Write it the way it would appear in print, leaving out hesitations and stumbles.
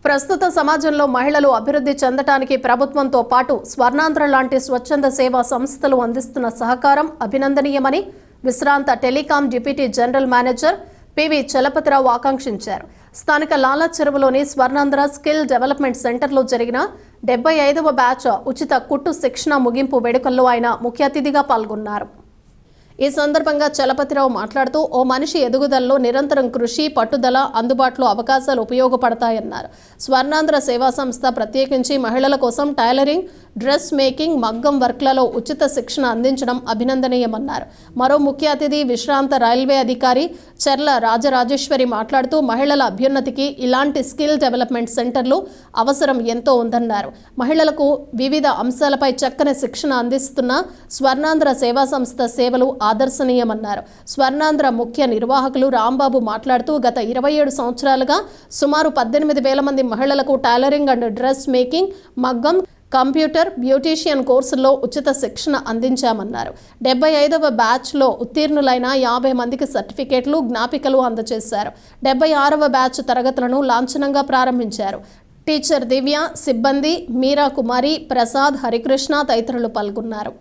ప్రస్తుత సమాజంలో మహిళలు అభివృద్ధి చెందడానికి ప్రభుత్వంతో పాటు స్వర్ణాంధ్ర లాంటి స్వచ్ఛంద సేవా సంస్థలు అందిస్తున్న సహకారం అభినందనీయమని విశ్రాంత telecom deputy general manager PV Chalapathirao ఆకాంక్షించారు. స్థానిక లాల చెరువులోని స్వర్ణాంధ్ర స్కిల్ డెవలప్మెంట్ సెంటర్లో జరిగిన 75వ బ్యాచ్ ఉచిత కుట్టు శిక్షణ ముగింపు వేడుకల్లో ఆయన ముఖ్య అతిథిగా పాల్గొన్నారు. ఈ సందర్భంగా చలపతిరావు మాట్లాడుతూ ఓ మనిషి ఎదుగుదలలో నిరంతరం కృషి, పట్టుదల, అందుబాటులో అవకాశాలు ఉపయోగపడతాయన్నారు. స్వర్ణాంధ్ర సేవా సంస్థ ప్రత్యేకించి మహిళల కోసం టైలరింగ్, డ్రెస్ మేకింగ్, మగ్గం వర్క్లలో ఉచిత శిక్షణ అందించడం అభినందనీయమన్నారు. మరో ముఖ్య అతిథి విశ్రాంత రైల్వే అధికారి చెర్ల రాజరాజేశ్వరి మాట్లాడుతూ మహిళల అభ్యున్నతికి ఇలాంటి స్కిల్ డెవలప్మెంట్ సెంటర్లు అవసరం ఎంతో ఉందన్నారు. మహిళలకు వివిధ అంశాలపై చక్కని శిక్షణ అందిస్తున్న స్వర్ణాంధ్ర సేవా సంస్థ సేవలు ఆదర్శనీయమన్నారు. స్వర్ణాంధ్ర ముఖ్య నిర్వాహకులు రాంబాబు మాట్లాడుతూ గత 27 సంవత్సరాలుగా సుమారు 18,000 మంది మహిళలకు టైలరింగ్ అండ్ డ్రెస్ మేకింగ్, మగ్గం, కంప్యూటర్, బ్యూటీషియన్ కోర్సుల్లో ఉచిత శిక్షణ అందించామన్నారు. 75వ బ్యాచ్లో ఉత్తీర్ణులైన 50 మందికి సర్టిఫికేట్లు, జ్ఞాపికలు అందజేశారు. 76వ బ్యాచ్ తరగతులను లాంఛనంగా ప్రారంభించారు. టీచర్ దివ్య, సిబ్బంది మీరా కుమారి, ప్రసాద్, హరికృష్ణ తదితరులు పాల్గొన్నారు.